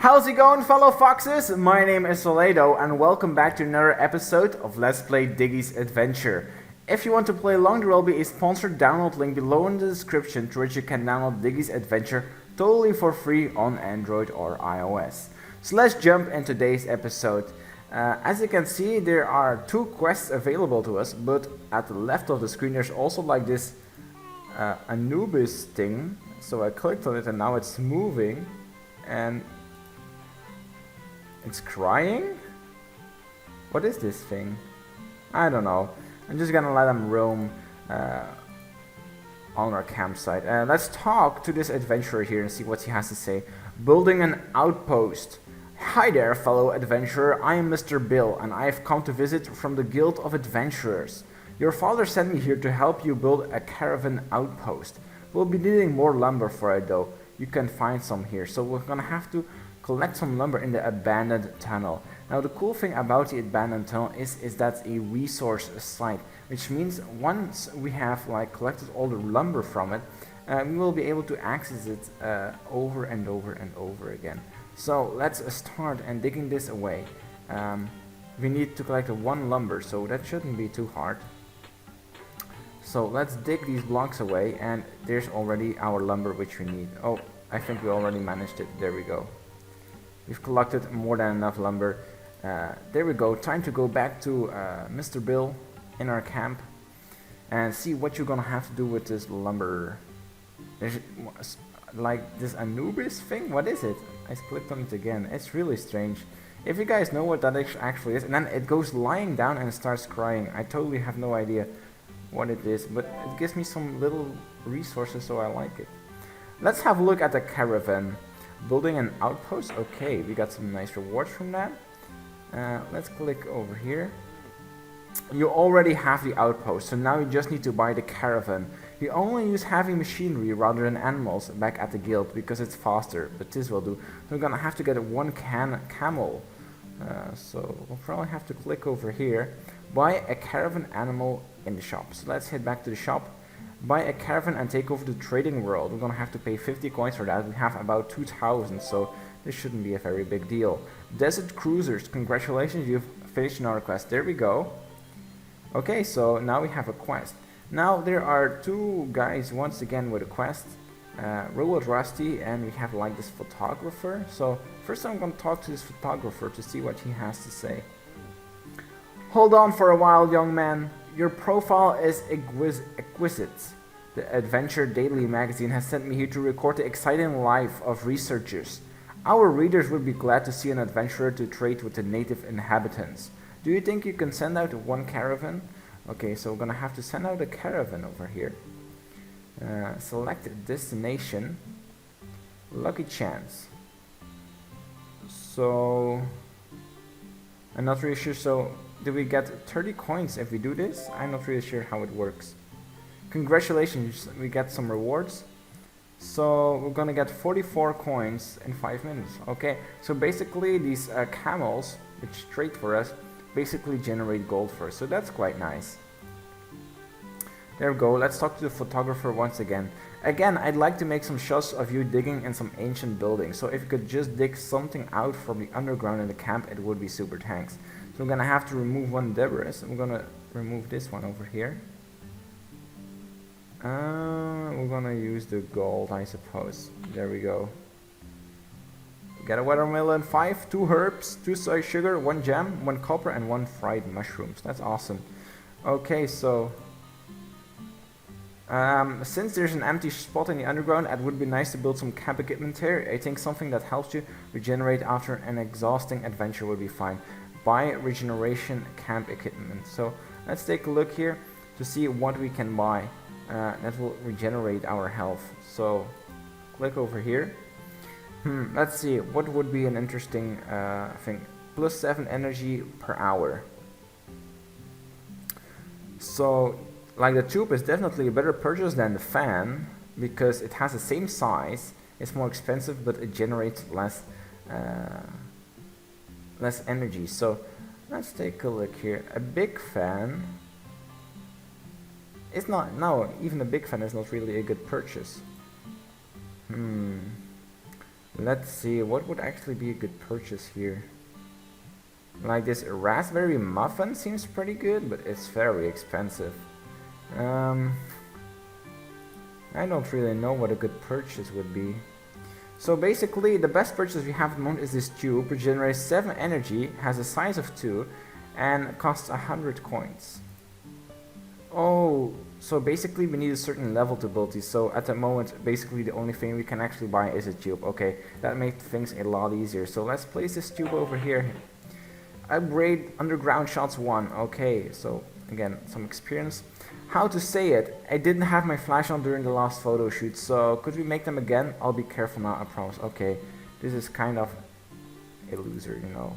How's it going, fellow foxes? My name is Solaito and welcome back to another episode of Let's Play Diggy's Adventure. If you want to play along, there will be a sponsored download link below in the description through which you can download Diggy's Adventure totally for free on Android or iOS. So let's jump in today's episode. As you can see, there are two quests available to us, but at the left of the screen there's also like this Anubis thing. So I clicked on it and now it's moving and it's crying? What is this thing? I don't know. I'm just gonna let him roam on our campsite. Let's talk to this adventurer here and see what he has to say. Building an outpost. Hi there, fellow adventurer. I am Mr. Bill and I have come to visit from the Guild of Adventurers. Your father sent me here to help you build a caravan outpost. We'll be needing more lumber for it though. You can find some here, so we're gonna have to collect some lumber in the abandoned tunnel. Now the cool thing about the abandoned tunnel is that's a resource site, which means once we have like collected all the lumber from it, we will be able to access it over and over and over again. So let's start and digging this away. We need to collect one lumber, so that shouldn't be too hard. So let's dig these blocks away, and there's already our lumber which we need. Oh, I think we already managed it. There we go. We've collected more than enough lumber. There we go. Time to go back to Mr. Bill in our camp and see what you're gonna have to do with this lumber. There's like this Anubis thing. What is it? I clicked on it again. It's really strange. If you guys know what that actually is, and then it goes lying down and starts crying. I totally have no idea what it is, but it gives me some little resources, so I like it. Let's have a look at the caravan. Building an outpost. Okay, we got some nice rewards from that. Let's click over here. You already have the outpost, so now you just need to buy the caravan. You only use heavy machinery rather than animals back at the guild because it's faster, but this will do. So we're gonna have to get one camel. So we'll probably have to click over here. Buy a caravan animal in the shop. So let's head back to the shop. Buy a caravan and take over the trading world. We're gonna have to pay 50 coins for that. We have about 2,000, so this shouldn't be a very big deal. Desert cruisers, congratulations, you've finished another quest. There we go. Okay, so now we have a quest. Now there are two guys once again with a quest. Robot Rusty, and we have like this photographer. So first I'm gonna talk to this photographer to see what he has to say. Hold on for a while, young man. Your profile is exquisite. The Adventure Daily magazine has sent me here to record the exciting life of researchers. Our readers would be glad to see an adventurer to trade with the native inhabitants. Do you think you can send out one caravan? Okay, so we're gonna have to send out a caravan over here. Select destination. Lucky chance. So I'm not really sure. So do we get 30 coins if we do this? I'm not really sure how it works. Congratulations, we get some rewards. So we're gonna get 44 coins in 5 minutes. Okay, so basically these camels, which trade for us, basically generate gold for us. So that's quite nice. There we go. Let's talk to the photographer once again. Again, I'd like to make some shots of you digging in some ancient buildings. So if you could just dig something out from the underground in the camp, it would be super thanks. So we're gonna have to remove one debris. I'm gonna remove this one over here. We're gonna use the gold, I suppose. There we go. Get a watermelon, 5, 2 herbs, 2 soy sugar, 1 jam, 1 copper, and 1 fried mushrooms. That's awesome. Okay, so since there's an empty spot in the underground, it would be nice to build some camp equipment here. I think something that helps you regenerate after an exhausting adventure would be fine. Buy regeneration camp equipment. So let's take a look here to see what we can buy that will regenerate our health. So click over here. Let's see what would be an interesting thing. +7 energy per hour. So like the tube is definitely a better purchase than the fan because it has the same size. It's more expensive, but it generates less energy. So let's take a look here. A big fan is not, no, even a big fan is not really a good purchase. Let's see, what would actually be a good purchase here? Like this raspberry muffin seems pretty good, but it's very expensive. I don't really know what a good purchase would be. So basically, the best purchase we have at the moment is this tube, which generates 7 energy, has a size of 2, and costs 100 coins. Oh, so basically we need a certain level to build these. So at the moment, basically the only thing we can actually buy is a tube. Okay, that makes things a lot easier. So let's place this tube over here. Upgrade underground shots 1. Okay, so again, some experience. How to say it? I didn't have my flash on during the last photo shoot, so could we make them again? I'll be careful now, I promise. Okay, this is kind of a loser, you know.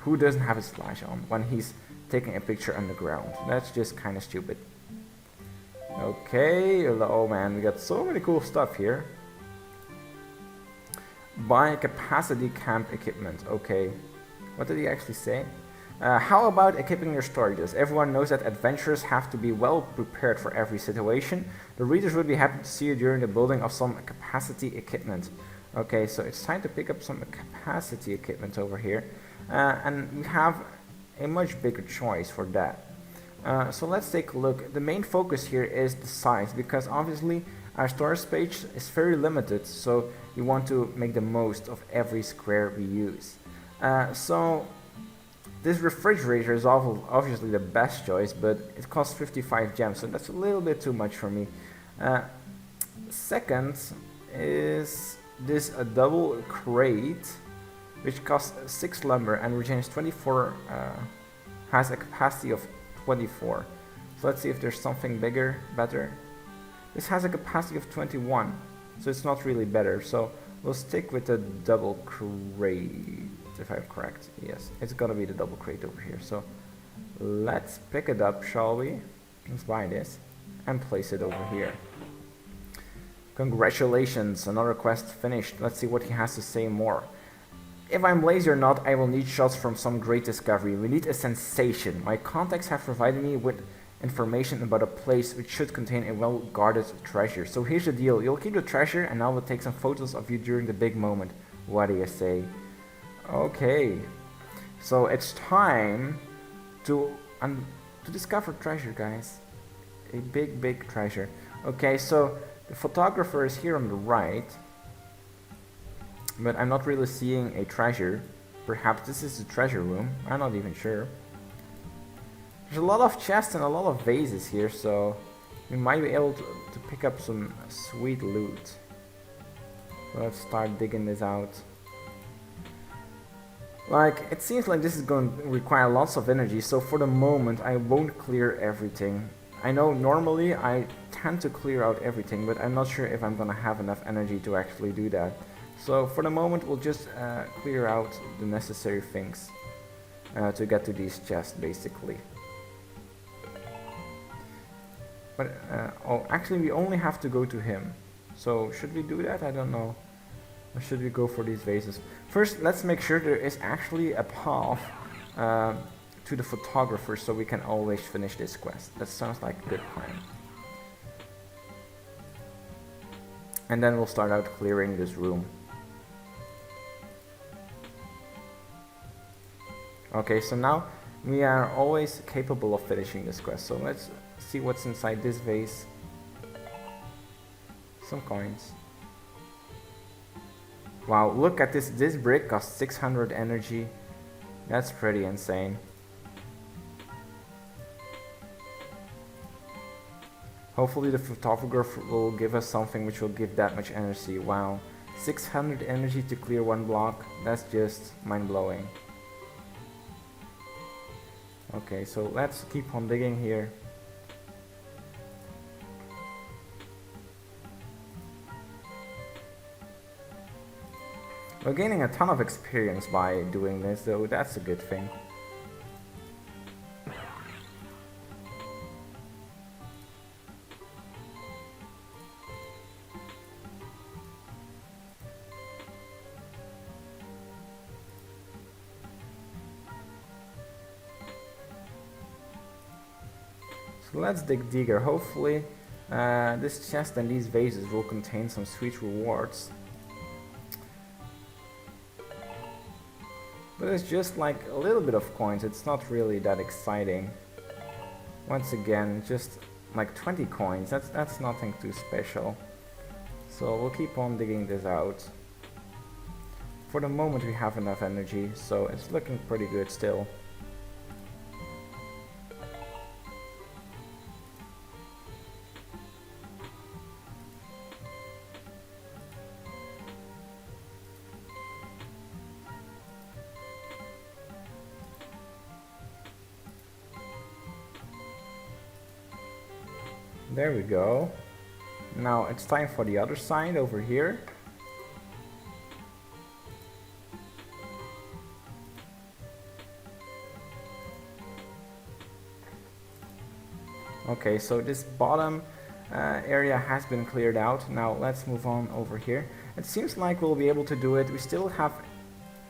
Who doesn't have his flash on when he's taking a picture underground? That's just kind of stupid. Okay, oh man, we got so many cool stuff here. Buy capacity camp equipment. Okay, what did he actually say? How about equipping your storages? Everyone knows that adventurers have to be well prepared for every situation. The readers would be happy to see you during the building of some capacity equipment. Okay, so it's time to pick up some capacity equipment over here. And we have a much bigger choice for that. So let's take a look. The main focus here is the size, because obviously our storage space is very limited, so we want to make the most of every square we use. So this refrigerator is obviously the best choice, but it costs 55 gems, so that's a little bit too much for me. Second is this double crate, which costs 6 lumber and regenerates 24, has a capacity of 24. So let's see if there's something bigger, better. This has a capacity of 21, so it's not really better, so we'll stick with the double crate. If I'm correct, yes, it's gonna be the double crate over here. So let's pick it up, shall we? Let's buy this and place it over here. Congratulations, another quest finished. Let's see what he has to say more. If I'm lazy or not, I will need shots from some great discovery. We need a sensation. My contacts have provided me with information about a place which should contain a well-guarded treasure. So here's the deal. You'll keep the treasure and I will take some photos of you during the big moment. What do you say? Okay, so it's time to discover treasure, guys. A big treasure. Okay, so the photographer is here on the right, but I'm not really seeing a treasure. Perhaps this is the treasure room. I'm not even sure. There's a lot of chests and a lot of vases here, so we might be able to pick up some sweet loot. So let's start digging this out. Like, it seems like this is going to require lots of energy, so for the moment I won't clear everything. I know normally I tend to clear out everything, but I'm not sure if I'm gonna have enough energy to actually do that. So for the moment we'll just clear out the necessary things to get to these chests, basically. But, oh, actually we only have to go to him. So should we do that? I don't know. Or should we go for these vases? First, let's make sure there is actually a path to the photographer, so we can always finish this quest. That sounds like a good plan. And then we'll start out clearing this room. Okay, so now we are always capable of finishing this quest. So let's see what's inside this vase. Some coins. Wow, look at this. This brick costs 600 energy. That's pretty insane. Hopefully the photographer will give us something which will give that much energy. Wow, 600 energy to clear one block. That's just mind-blowing. Okay, so let's keep on digging here. We're gaining a ton of experience by doing this, though that's a good thing. So let's dig deeper. Hopefully this chest and these vases will contain some sweet rewards. But it's just like a little bit of coins. It's not really that exciting. Once again, just like 20 coins. That's nothing too special. So we'll keep on digging this out. For the moment we have enough energy, so it's looking pretty good still. There we go. Now it's time for the other side over here. Okay, so this bottom area has been cleared out. Now let's move on over here. It seems like we'll be able to do it. We still have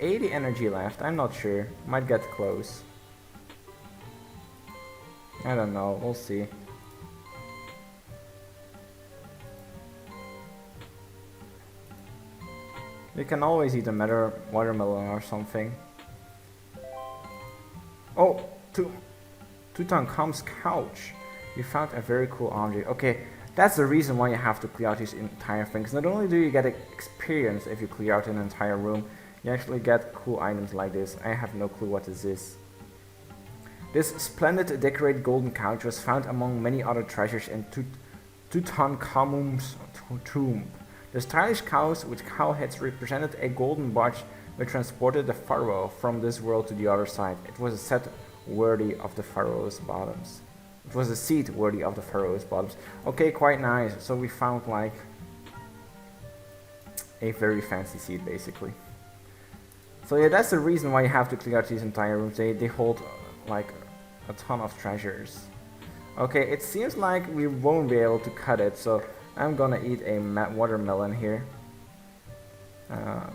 80 energy left. I'm not sure. Might get close. I don't know. We'll see. You can always eat a watermelon or something. Oh, Tutankhamun's couch. You found a very cool object. Okay, that's the reason why you have to clear out these entire things. Not only do you get experience if you clear out an entire room, you actually get cool items like this. I have no clue what this is. This splendid decorated golden couch was found among many other treasures in Tutankhamun's tomb. The stylish couch with cow heads represented a golden barge which transported the pharaoh from this world to the other side. It was a set worthy of the pharaoh's bottoms. It was a seat worthy of the pharaoh's bottoms. Okay, quite nice. So we found like a very fancy seat basically. So yeah, that's the reason why you have to clear out these entire rooms. They hold like a ton of treasures. Okay, it seems like we won't be able to cut it, so I'm gonna eat a watermelon here.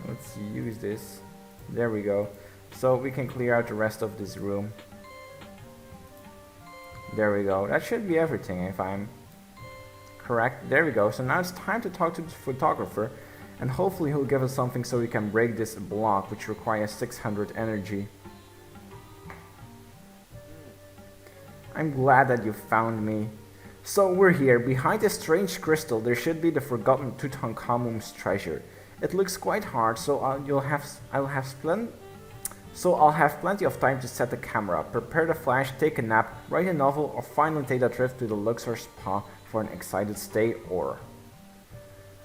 Let's use this. There we go. So we can clear out the rest of this room. There we go. That should be everything if I'm correct. There we go. So now it's time to talk to the photographer, and hopefully he'll give us something so we can break this block, which requires 600 energy. I'm glad that you found me. So we're here. Behind this strange crystal there should be the forgotten Tutankhamun's treasure. It looks quite hard, so I'll have plenty of time to set the camera, prepare the flash, take a nap, write a novel, or finally take a trip to the Luxor spa for an excited stay, or...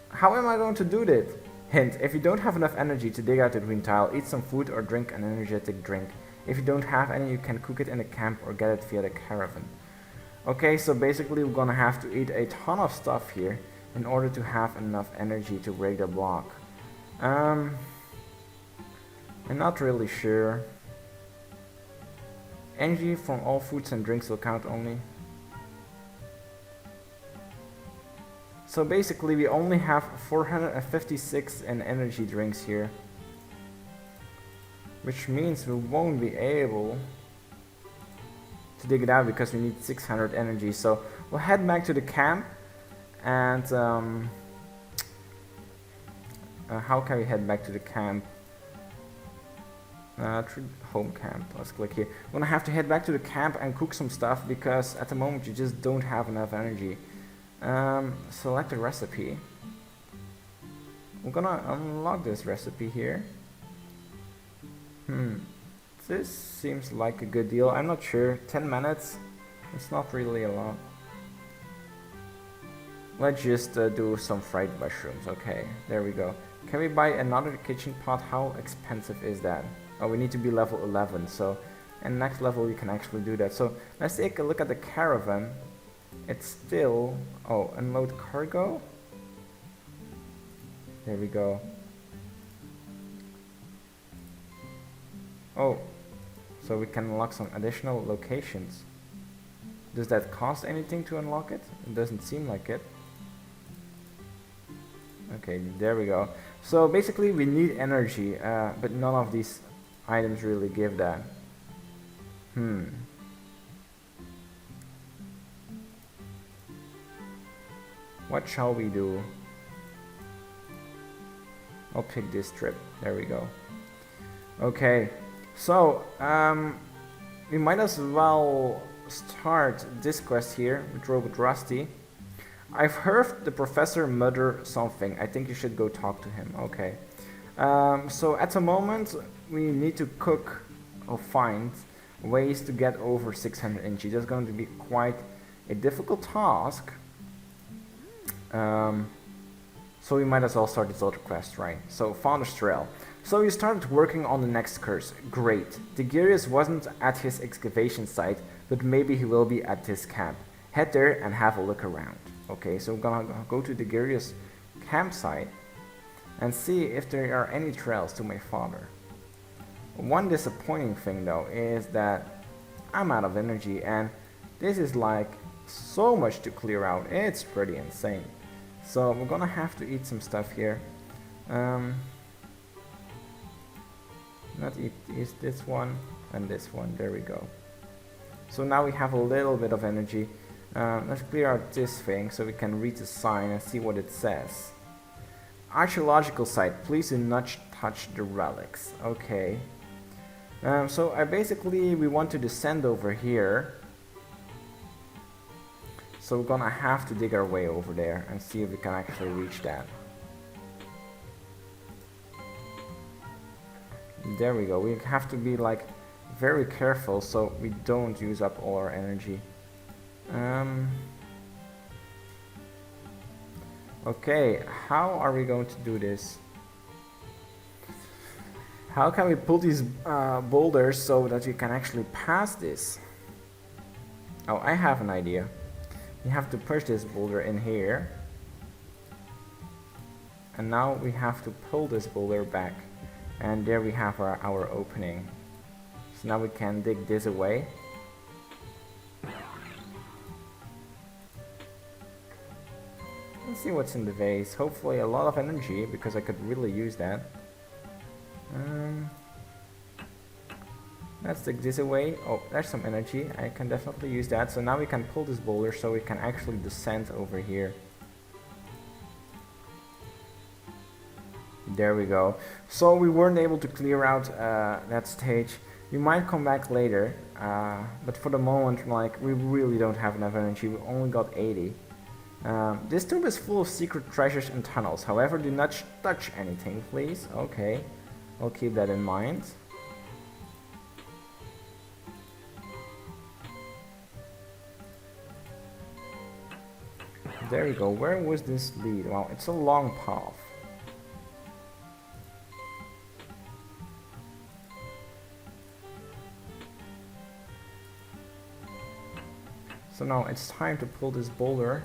How am I going to do this? Hint, if you don't have enough energy to dig out the green tile, eat some food or drink an energetic drink. If you don't have any, you can cook it in the camp or get it via the caravan. Okay, so basically we're gonna have to eat a ton of stuff here in order to have enough energy to break the block. I'm not really sure. Energy from all foods and drinks will count only. So basically we only have 456 in energy drinks here, which means we won't be able to dig it out because we need 600 energy. So we'll head back to the camp, and how can we head back to the camp? Through home camp. Let's click here. We're gonna have to head back to the camp and cook some stuff because at the moment you just don't have enough energy. Select a recipe. We're gonna unlock this recipe here. This seems like a good deal. I'm not sure. 10 minutes? It's not really a lot. Let's just do some fried mushrooms. Okay, there we go. Can we buy another kitchen pot? How expensive is that? Oh, we need to be level 11. So, and next level we can actually do that. So let's take a look at the caravan. It's still... Oh, unload cargo? There we go. Oh, so we can unlock some additional locations. Does that cost anything to unlock it? It doesn't seem like it. Okay, there we go. So basically we need energy, but none of these items really give that. What shall we do? I'll pick this trip. There we go. Okay. So, we might as well start this quest here with Robot Rusty. I've heard the professor mutter something. I think you should go talk to him. Okay. So at the moment, we need to cook or find ways to get over 600 energy. That's going to be quite a difficult task. So we might as well start this other quest, right? So, Founder's Trail. So you started working on the next curse. Great. Diggy wasn't at his excavation site, but maybe he will be at this camp. Head there and have a look around. Okay, so we're gonna go to Diggy's campsite and see if there are any trails to my father. One disappointing thing though is that I'm out of energy, and this is like so much to clear out. It's pretty insane. So we're gonna have to eat some stuff here. Not eat this one and this one. There we go. So now we have a little bit of energy. Let's clear out this thing so we can read the sign and see what it says. Archaeological site. Please do not touch the relics. Okay. So we want to descend over here. So we're gonna have to dig our way over there and see if we can actually reach that. There we go. We have to be like very careful so we don't use up all our energy. Okay, how are we going to do this? How can we pull these boulders so that we can actually pass this? Oh, I have an idea. We have to push this boulder in here. And now we have to pull this boulder back. And there we have our opening. So now we can dig this away. Let's see what's in the vase. Hopefully a lot of energy, because I could really use that. Let's dig this away. Oh, there's some energy. I can definitely use that. So now we can pull this boulder so we can actually descend over here. There we go. So we weren't able to clear out that stage. We might come back later, but for the moment, like, we really don't have enough energy. We only got 80. This tomb is full of secret treasures and tunnels. However, do not touch anything, please. Okay, I'll keep that in mind. There we go. Where was this lead? Well, it's a long path. So now it's time to pull this boulder.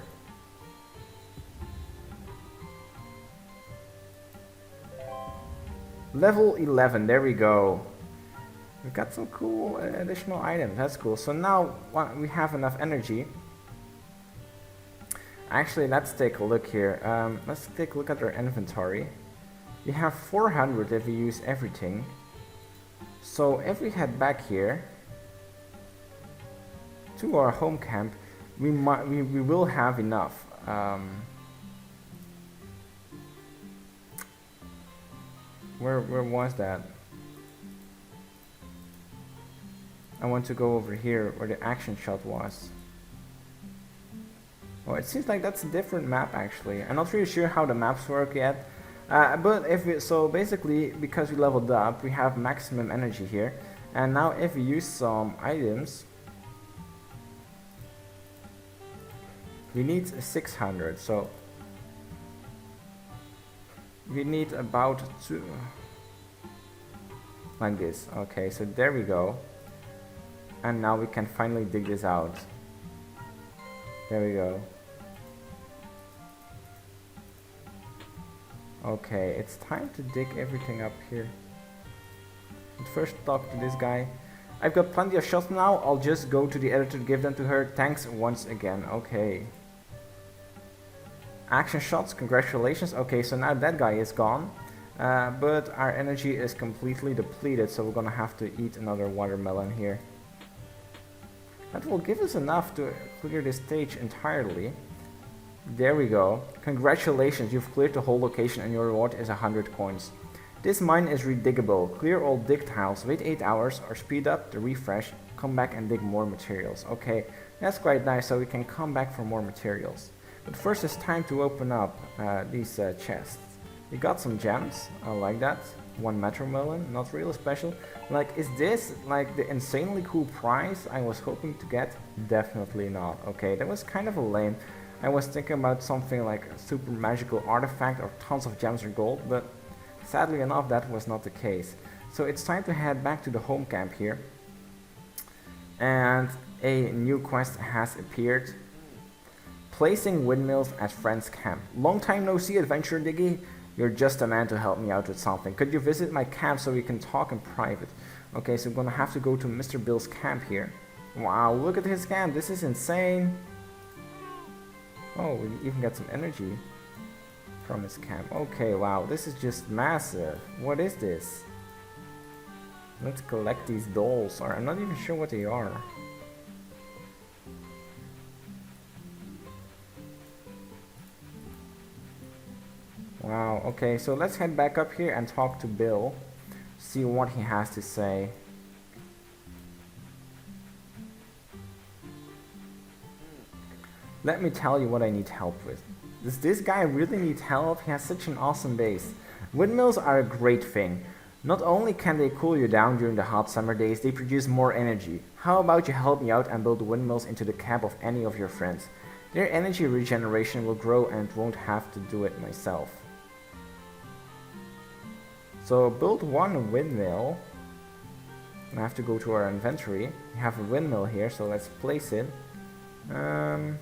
Level 11, there we go. We've got some cool additional items, that's cool. So now we have enough energy. Actually, let's take a look here. Let's take a look at our inventory. We have 400 if we use everything. So if we head back here to our home camp, we will have enough. Where was that? I want to go over here where the action shot was. Oh, it seems like that's a different map actually. I'm not really sure how the maps work yet. But if we, so basically, because we leveled up, we have maximum energy here. And now if we use some items, we need 600, so we need about 2, like this. Okay, so there we go. And now we can finally dig this out. There we go. Okay, it's time to dig everything up here. But first talk to this guy. I've got plenty of shots now, I'll just go to the editor to give them to her. Thanks once again. Okay. Action shots, congratulations. Okay, so now that guy is gone. But our energy is completely depleted, so we're gonna have to eat another watermelon here. That will give us enough to clear this stage entirely. There we go. Congratulations, you've cleared the whole location and your reward is 100 coins. This mine is rediggable. Clear all dig tiles, wait 8 hours or speed up the refresh, come back and dig more materials. Okay, that's quite nice, so we can come back for more materials. But first it's time to open up these chests. We got some gems, I like that. 1 metro melon, not really special. Like, is this like the insanely cool prize I was hoping to get? Definitely not. Okay, that was kind of a lame. I was thinking about something like a super magical artifact or tons of gems or gold, but sadly enough that was not the case. So it's time to head back to the home camp here. And a new quest has appeared. Placing windmills at friend's camp. Long time no see, adventurer Diggy. You're just a man to help me out with something. Could you visit my camp so we can talk in private? Okay, so I'm gonna have to go to Mr. Bill's camp here. Wow, look at his camp. This is insane. Oh, we even got some energy from his camp. Okay, wow, this is just massive. What is this? Let's collect these dolls. Or I'm not even sure what they are. Wow, okay, so let's head back up here and talk to Bill. See what he has to say. Let me tell you what I need help with. Does this guy really need help? He has such an awesome base. Windmills are a great thing. Not only can they cool you down during the hot summer days, they produce more energy. How about you help me out and build windmills into the camp of any of your friends? Their energy regeneration will grow and won't have to do it myself. So build 1 windmill. I have to go to our inventory. We have a windmill here, so let's place it. We'll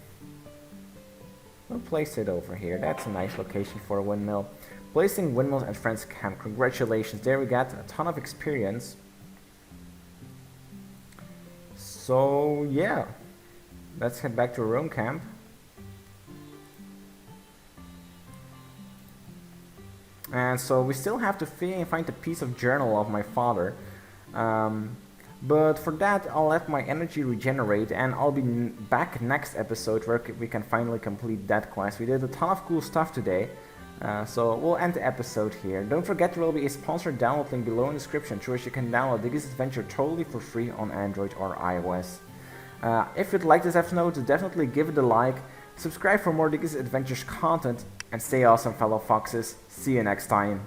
place it over here. That's a nice location for a windmill. Placing windmills at friend's camp. Congratulations. There we got a ton of experience. So yeah, let's head back to our own camp. And so we still have to find the piece of journal of my father. But for that, I'll let my energy regenerate, and I'll be back next episode where we can finally complete that quest. We did a ton of cool stuff today, so we'll end the episode here. Don't forget there will be a sponsored download link below in the description through which you can download Diggy's Adventure totally for free on Android or iOS. If you'd like this episode, definitely give it a like, subscribe for more Diggy's Adventures content, and stay awesome fellow foxes. See you next time.